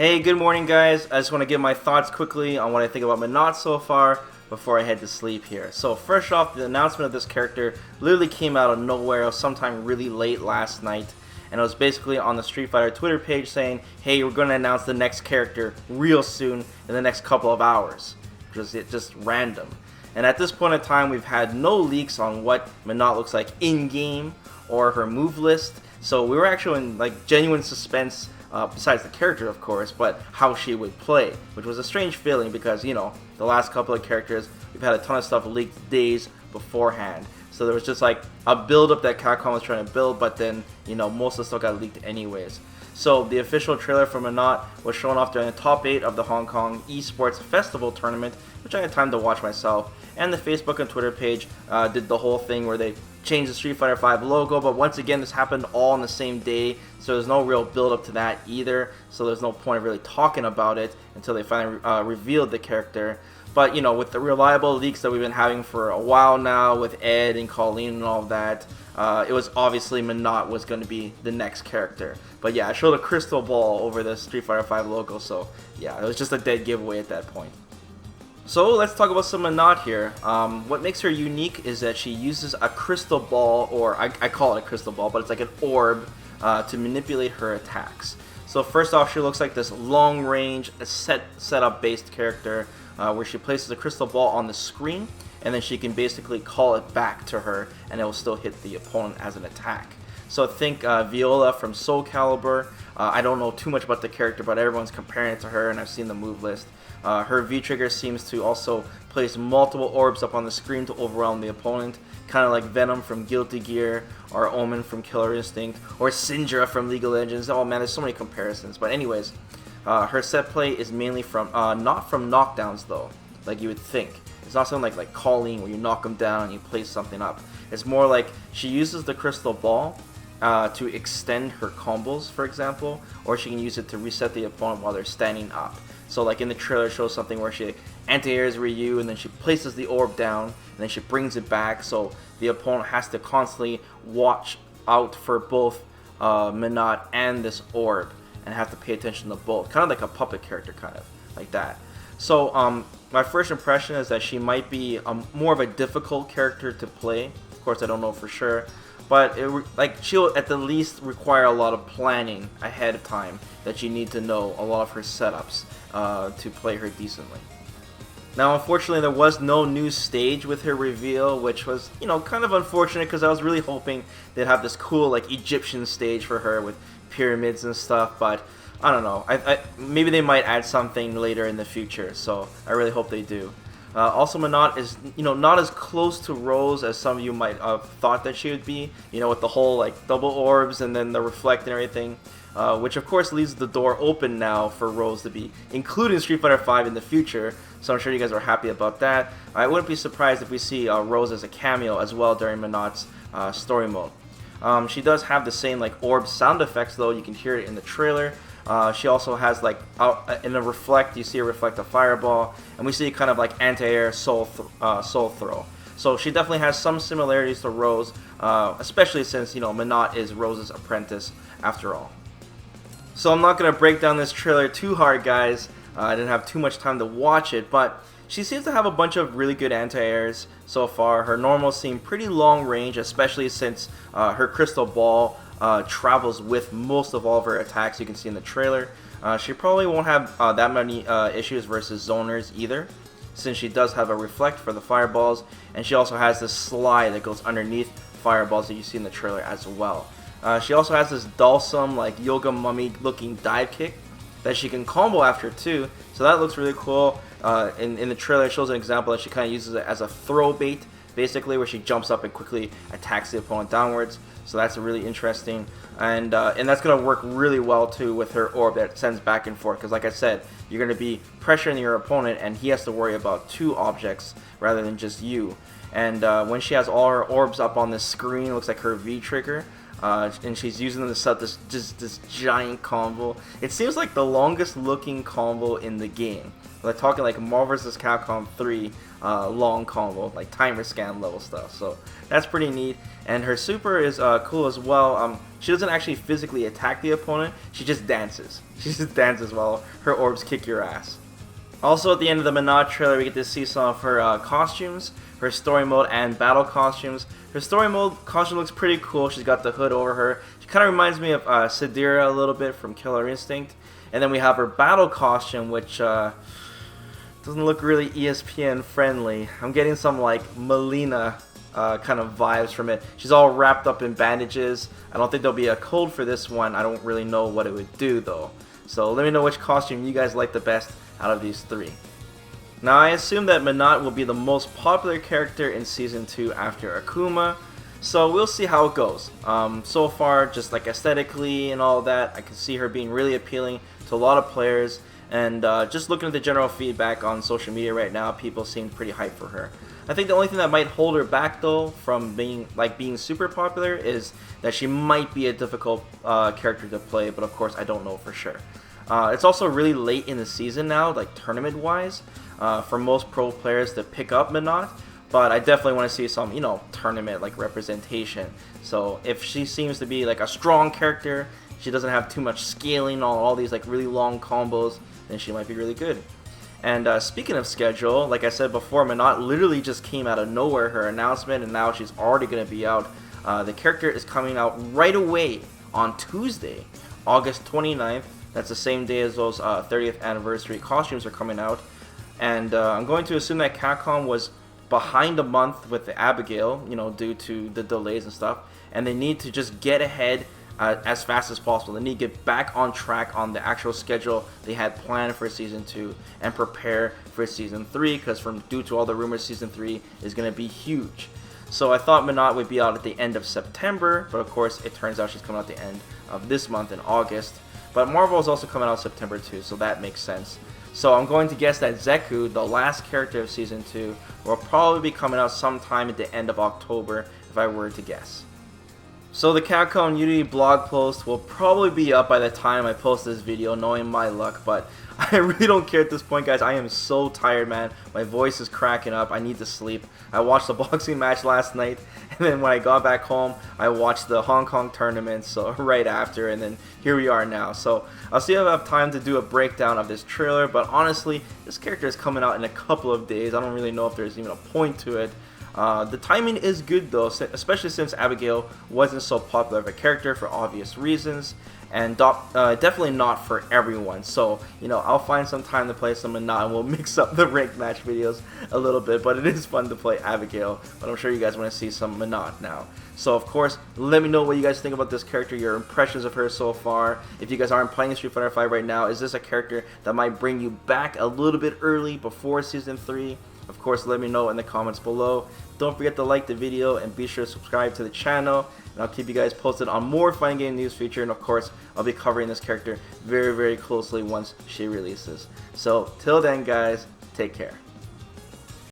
Hey, good morning guys. I just want to give my thoughts quickly on what I think about Menat so far before I head to sleep here. So first off, the announcement of this character literally came out of nowhere. It was sometime really late last night, and it was basically on the Street Fighter Twitter page saying, hey, we're going to announce the next character real soon in the next couple of hours. Just random. And at this point in time, we've had no leaks on what Menat looks like in-game or her move list. So we were actually in like genuine suspense, besides the character of course, but how she would play, which was a strange feeling because, you know, the last couple of characters, we've had a ton of stuff leaked days beforehand. So there was just like a build-up that Capcom was trying to build, but then, you know, most of the stuff got leaked anyways. So the official trailer for Menat was shown off during the top 8 of the Hong Kong Esports Festival tournament, which I had time to watch myself. And the Facebook and Twitter page did the whole thing where they changed the Street Fighter V logo, but once again this happened all on the same day, so there's no real build up to that either, so there's no point of really talking about it until they finally revealed the character. But you know, with the reliable leaks that we've been having for a while now with Ed and Colleen and all of that, it was obviously Menat was going to be the next character. But yeah, I showed a crystal ball over the Street Fighter V logo, so yeah, it was just a dead giveaway at that point. So let's talk about some Menat here. What makes her unique is that she uses a crystal ball, or I call it a crystal ball, but it's like an orb to manipulate her attacks. So first off, she looks like this long-range setup based character where she places a crystal ball on the screen, and then she can basically call it back to her, and it will still hit the opponent as an attack. So think Viola from Soul Calibur. I don't know too much about the character, but everyone's comparing it to her, and I've seen the move list. Her V-trigger seems to also place multiple orbs up on the screen to overwhelm the opponent, kind of like Venom from Guilty Gear, or Omen from Killer Instinct, or Syndra from League of Legends. Oh man, there's so many comparisons. But anyways, her set play is mainly from, not from knockdowns though, like you would think. It's not something like Colleen where you knock them down and you place something up. It's more like she uses the crystal ball to extend her combos, for example, or she can use it to reset the opponent while they're standing up. So like in the trailer it shows something where she anti-airs Ryu and then she places the orb down and then she brings it back, so the opponent has to constantly watch out for both Menat and this orb and have to pay attention to both, kind of like a puppet character, kind of like that. So my first impression is that she might be more of a difficult character to play. Of course I don't know for sure, but she'll at the least require a lot of planning ahead of time, that you need to know a lot of her setups to play her decently. Now unfortunately there was no new stage with her reveal, which was, you know, kind of unfortunate because I was really hoping they'd have this cool like Egyptian stage for her with pyramids and stuff, but I don't know. Maybe they might add something later in the future, so I really hope they do. Also, Menat is, you know, not as close to Rose as some of you might have thought that she would be, you know, with the whole like double orbs and then the reflect and everything, which of course leaves the door open now for Rose to be included in Street Fighter V in the future, so I'm sure you guys are happy about that. I wouldn't be surprised if we see Rose as a cameo as well during Menat's story mode. She does have the same like orb sound effects though, you can hear it in the trailer. She also has like in the reflect, you see her reflect a fireball, and we see kind of like anti-air soul throw. So she definitely has some similarities to Rose, especially since, you know, Menat is Rose's apprentice after all. So I'm not gonna break down this trailer too hard, guys. I didn't have too much time to watch it, but she seems to have a bunch of really good anti-airs so far. Her normals seem pretty long range, especially since her crystal ball travels with most of all of her attacks, you can see in the trailer. She probably won't have that many issues versus zoners either, since she does have a reflect for the fireballs, and she also has this slide that goes underneath fireballs that you see in the trailer as well. She also has this Dalsum like yoga mummy looking dive kick that she can combo after too, so that looks really cool. In the trailer it shows an example that she kind of uses it as a throw bait, basically, where she jumps up and quickly attacks the opponent downwards. So that's really interesting, and that's going to work really well too with her orb that sends back and forth, because like I said, you're going to be pressuring your opponent and he has to worry about two objects rather than just you. And when she has all her orbs up on the screen, it looks like her V trigger, and she's using them to set this giant combo. It seems like the longest looking combo in the game. We're talking like Marvel vs. Capcom 3 long combo, like timer scan level stuff. So that's pretty neat. And her super is cool as well. She doesn't actually physically attack the opponent. She just dances. She just dances while her orbs kick your ass. Also, at the end of the Menat trailer, we get to see some of her costumes, her story mode and battle costumes. Her story mode costume looks pretty cool. She's got the hood over her. She kind of reminds me of Sadira a little bit from Killer Instinct. And then we have her battle costume, which doesn't look really ESPN friendly. I'm getting some like Melina kind of vibes from it. She's all wrapped up in bandages. I don't think there'll be a code for this one. I don't really know what it would do though. So let me know which costume you guys like the best out of these three. Now I assume that Menat will be the most popular character in Season 2 after Akuma, so we'll see how it goes. So far, just like aesthetically and all that, I can see her being really appealing to a lot of players, and just looking at the general feedback on social media right now, people seem pretty hyped for her. I think the only thing that might hold her back though from being super popular is that she might be a difficult character to play, but of course I don't know for sure. It's also really late in the season now, like tournament-wise, for most pro players to pick up Menat, but I definitely want to see some, tournament like representation. So if she seems to be like a strong character, she doesn't have too much scaling on all these like really long combos, then she might be really good. And speaking of schedule, like I said before, Menat literally just came out of nowhere, her announcement, and now she's already going to be out. The character is coming out right away on Tuesday, August 29th. That's the same day as those 30th anniversary costumes are coming out. And I'm going to assume that Capcom was behind a month with the Abigail, due to the delays and stuff. And they need to just get ahead as fast as possible. They need to get back on track on the actual schedule they had planned for Season 2 and prepare for Season 3, because due to all the rumors, Season 3 is going to be huge. So I thought Menat would be out at the end of September, but of course it turns out she's coming out at the end of this month in August. But Marvel is also coming out September too, so that makes sense. So I'm going to guess that Zeku, the last character of Season 2, will probably be coming out sometime at the end of October, if I were to guess. So the Capcom Unity blog post will probably be up by the time I post this video, knowing my luck, but I really don't care at this point, guys. I am so tired, man. My voice is cracking up. I need to sleep. I watched the boxing match last night, and then when I got back home, I watched the Hong Kong tournament, so right after, and then here we are now. So I'll see if I have time to do a breakdown of this trailer, but honestly, this character is coming out in a couple of days. I don't really know if there's even a point to it. The timing is good though, especially since Abigail wasn't so popular of a character for obvious reasons, and definitely not for everyone. So, I'll find some time to play some Menat, and we'll mix up the ranked match videos a little bit, but it is fun to play Abigail, but I'm sure you guys want to see some Menat now. So, of course, let me know what you guys think about this character, your impressions of her so far. If you guys aren't playing Street Fighter V right now, is this a character that might bring you back a little bit early before Season 3? Of course, let me know in the comments below. Don't forget to like the video and be sure to subscribe to the channel. And I'll keep you guys posted on more fighting game news feature. And of course, I'll be covering this character very, very closely once she releases. So, till then, guys, take care.